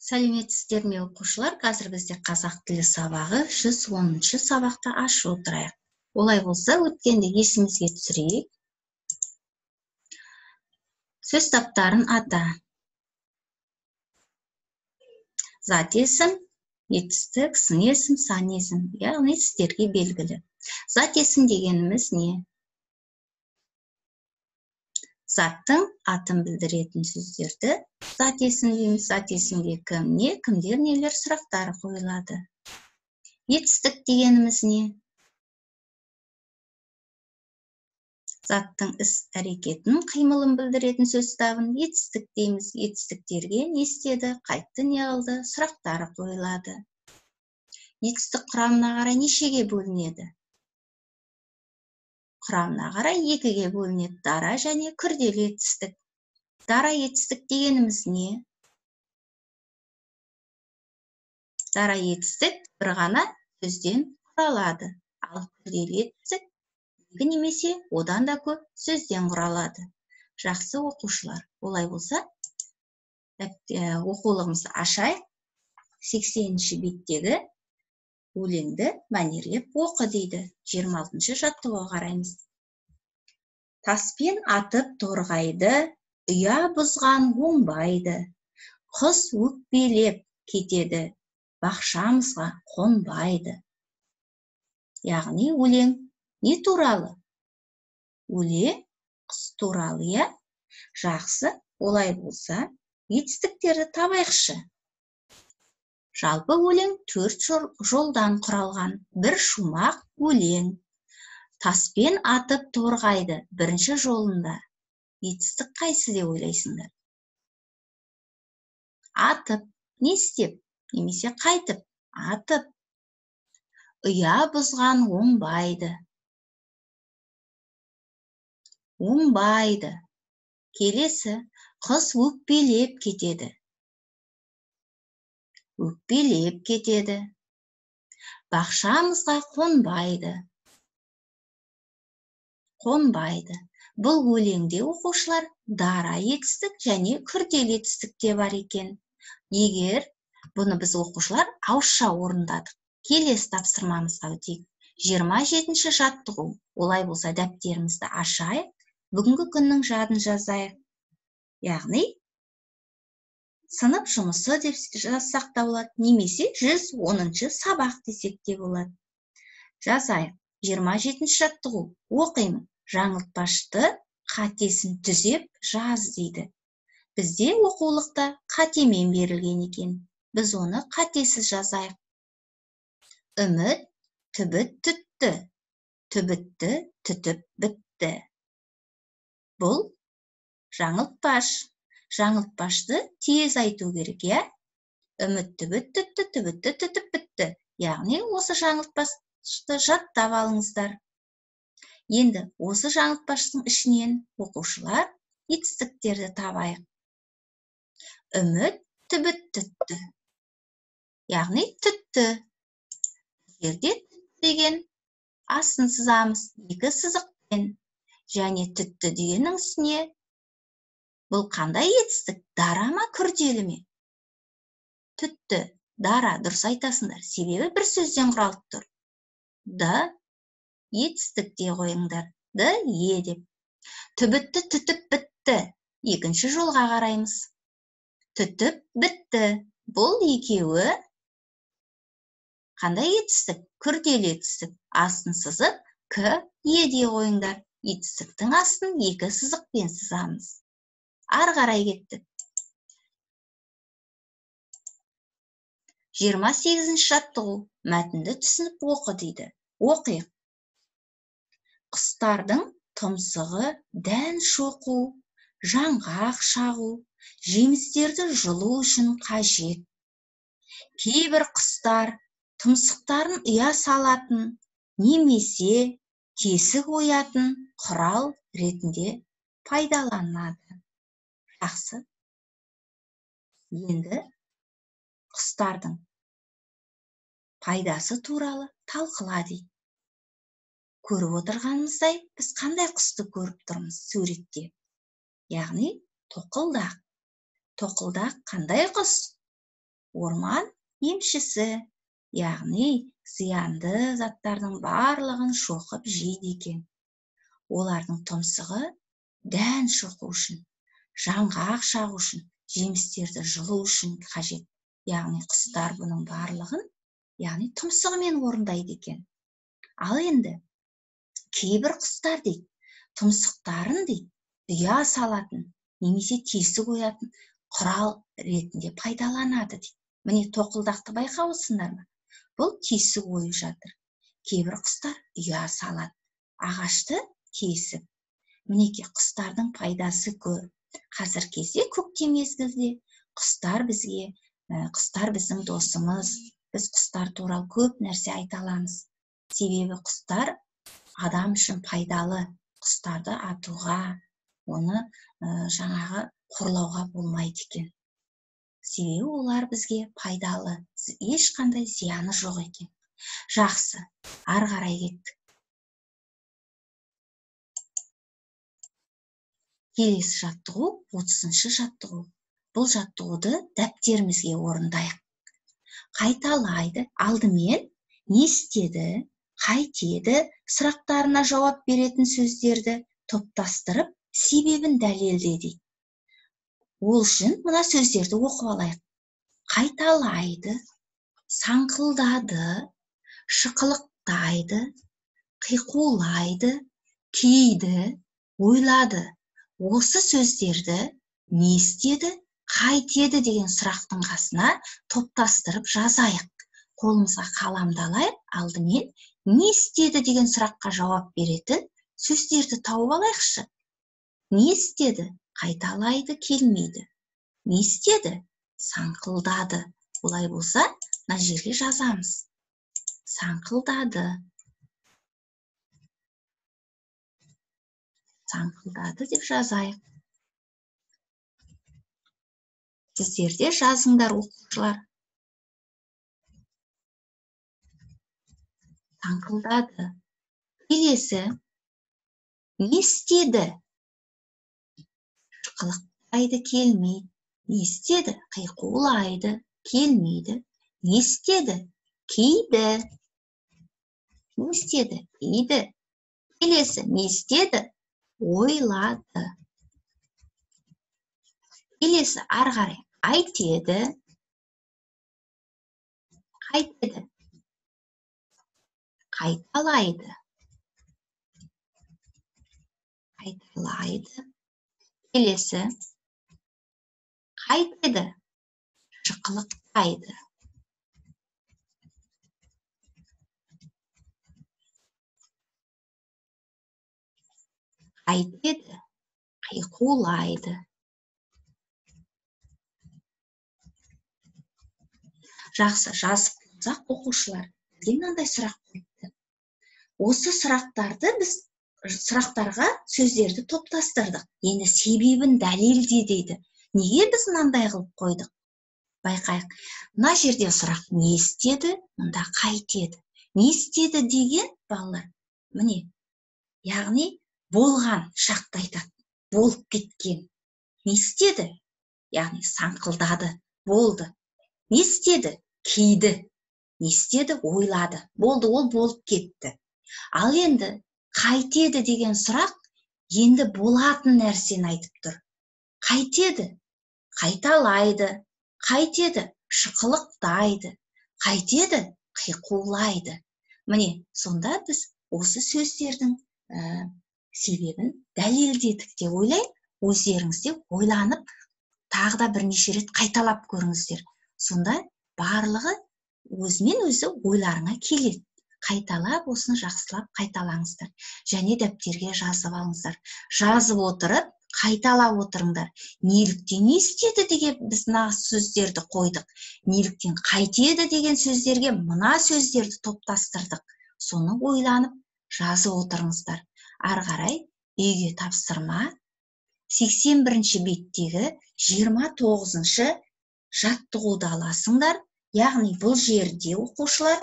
Сәлеметсіздер ме оқушылар? Қазір бізде қазақ тілі сабағы 110-шы сабақты ашып отырайық. Олай болса, өткенді есімізге түсірейік. Сөз таптарын ата. Зат есім, етістік, сын есім, сан есім, яғни сіздерге белгілі. Зат есім дегеніміз не? Заттың атын білдіретін сөздерді зат есім дейміз. Зат есімге кім не, кімдер, нелер сұрақтары қойылады. Етістік дегеніміз не? Заттың іс әрекетін, қимылын білдіретін сөз табын етістік дейміз. Етістіктерге не істеді, қайтты, не қылды, сұрақтары қойылады. Етістік құрамына қарай нешеге бөлінеді? Құрамына қарай екіге бөлінеді. Дара және күрделі етістік. Дара етістік дегеніміз не? Дара етістік бір ғана сөзден құралады. Ал күрделі етістік екі немесе одан да көп сөзден құралады. Жақсы оқушылар. Олай болса, оқулығымызды ашайық. 80-ші беттегі өлеңді мәнерлеп оқы дейді. 26-шы жаттығуға қараймыз. Таспен атып торғайды, ұя бұзған оңбайды. Құс өкпелеп кетеді, бақшамызға қонбайды. Яғни өлең не туралы? Өлең құс туралы, я? Жақсы, олай болса, етістіктерді табайықшы. Жалпы өлең 4 жолдан құралған. Бір шумақ өлең. Таспен атып торғайды бірінші жолында. Етістік қайсы деп ойлайсыңдар? Атып, не істеп, немесе қайтып? Атып. Ұя бұзған оңбайды. Оңбайды. Келесі, құс өкпелеп кетеді. Өкпелеп кетеді. Бақшамызға қонбайды. Қонбайды. Бұл өлеңде оқушылар дара етістік және күрделі етістікте бар екен. Егер бұны біз оқушылар ауызша орындадық. Келесі тапсырмамызға өтейік. 27-ші жаттығу. Олай болса дәптерімізді ашайық. Бүгінгі күннің жадын жазайық. Яғни сынып жұмысы деп жазсақ та болады, немесе 110-шы сабақ десек те болады. Жазайық. 27-ші жаттығу. Оқимын. Жаңылтпашты қатесін түзеп жаз дейді. Бізде оқулықта қатемен берілген екен. Біз оны қатесіз жазайық. Үміт түбіт түтті. Түбітті түтіп бітті. Бұл жаңылтпаш. Жаңылтпашты тез айту керек, я? Үміт түбіт түтті, түбітті түтіп бітті. Яғни осы жаңылтпашты жаттап алыңыздар. Енді осы жаңылтпаштың ішінен оқушылар етістіктерді табайық. Үміт түбіт түтті. Яғни түтті. Жерде түтті деген астын сызамыз 2 сызықпен. Және түтті дегеннің үстіне бұл қандай етістік? Дара ма, күрделі ме? Түтті, дара, дұрыс айтасыңдар. Себебі бір сөзден құралып тұр. Д, етістік де қойыңдар. Д, е деп. Түбітті түтіп бітті. Екінші жолға қараймыз. Түтіп бітті. Бұл екеуі қандай етістік? Күрделі етістік. Астын сызып, к, е де қойыңдар. Етістіктің астын 2 сызықпен сызамыз. Ары қарай кеттік. 28-ші жаттығу. Мәтінді түсініп оқы дейді. Оқиық. Құстардың тұмсығы дән шоқу, жаңғақ шағу, жемістерді жұлу үшін қажет. Кейбір құстар тұмсықтарын ұя салатын, немесе тесік оятын құрал ретінде пайдаланады. Жақсы. Енді құстардың пайдасы туралы талқыла дейді. Көріп отырғанымыздай, біз қандай құсты көріп тұрмыз суретте? Яғни тоқылдақ. Тоқылдақ қандай құс? орман емшісі, яғни зиянды заттардың барлығын шоқып жейді екен. Олардың тұмсығы дән шоқу үшін, жаңғақ шағу үшін, жемістерді жұлу үшін қажет. Яғни құстар бұның барлығын, яғни тұмсығымен орындайды екен. Ал енді кейбір құстар дейді, тұмсықтарын дейді, ұя салатын, немесе тесік оятын құрал ретінде пайдаланады дейді. Міне тоқылдақты байқауысыңдар ма? Бұл тесік ойып жатыр. Кейбір құстар ұя салады, ағашты кесіп. Мінекей құстардың пайдасы көп. Қазір кезде көктем мезгілде құстар біздің досымыз. Біз құстар туралы көп нәрсе айта аламыз. Себебі құстар адам үшін пайдалы. Құстарды атуға, оны жаңағы қорлауға болмайды екен. Себебі олар бізге пайдалы, ешқандай зияны жоқ екен. Жақсы, ары қарай кеттік. Келесі жаттығу 30-шы жаттығу. Бұл жаттығуды дәптерімізге орындайық. Қайталайды, алдымен не істеді, қайтеді сұрақтарына жауап беретін сөздерді топтастырып, себебін дәлелдеді. Ол үшін мына сөздерді оқып алайық. Қайталайды, саңқылдады, шықылықтайды, қиқулайды, кейді, ойлады. Осы сөздерді не істеді, қайтеді деген сұрақтың қасына топтастырып жазайық. Қолымызға қаламды алайық, алдымен не істеді деген сұраққа жауап беретін сөздерді тауып алайықшы. Не істеді? Қайталайды, келмейді. Не істеді? Саңқылдады. Олай болса, мына жерге жазамыз. Саңқылдады. Саңқылдады деп жазайық. Сіздер де жазыңдар, оқушылар. Саңқылдады. Келесі. Не істеді? Шықылықтайды, келмейді. Не істеді? Қиқулайды, келмейді. Не істеді? Кейді. Не істеді? Кейді. Келесі. Не істеді? Ойлады. Келесі ары қарай. Қайтеді. Қайтеді. Қайталайды. Қайталайды. Келесі. Қайтеді. Шықылықтайды. Қайтеді. Қиқулайды. Жақсы, жазып қойсақ, оқушылар, бізге мынандай сұрақ қойыпты. Осы сұрақтарға сөздерді топтастырдық. Енді себебін дәлелде дейді. Неге біз мынандай қылып қойдық? Байқайық. Мына жерде сұрақ не істеді, мұнда қайтеді. Не істеді деген балалар, міне, яғни болған шақты айтады. Болып кеткен. Не істеді? Яғни саңқылдады, болды. Не істеді? Кейді. Не істеді? Ойлады. Болды, ол болып кетті. Ал енді қайтеді деген сұрақ енді болатын нәрсені айтып тұр. Қайтеді? Қайталайды. Қайтеді? Шықылықтайды. Қайтеді? Қиқулайды. Міне, сонда біз осы сөздердің себебін дәлелдедік деп ойлайық. Өздеріңізде ойланып, тағы да бірнеше рет қайталап көріңіздер. Сонда барлығы өзімен өзі ойларыңа келеді. Қайталап, осыны жақсылап қайталаңыздар. Және дәптерге жазып алыңыздар. Жазып отырып, қайталап отырыңдар. Неліктен не істеді деген біз мына сөздерді қойдық. Неліктен қайтеді деген сөздерге мына сөздерді топтастырдық. Соны ойланып, жазып отырыңыздар. Ары қарай үйге тапсырма 81-ші беттегі 29-шы жаттығуды аласыңдар. Яғни бұл жерде оқушылар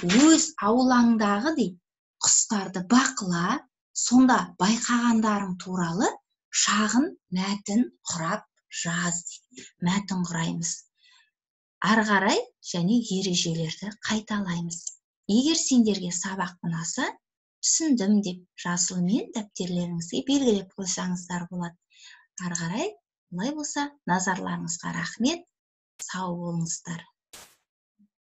өз аулаңдағы дейді, құстарды бақыла, сонда байқағандарың туралы шағын мәтін құрап жаз дейді. Мәтін құраймыз. ары қарай және ережелерді қайталаймыз. Егер сендерге сабақ ұнаса, түсіндім деп жасылмен дәптерлеріңізге белгілеп қойсаңыздар болады. Ары қарай, олай болса, назарларыңызға рахмет. Сау болыңыздар.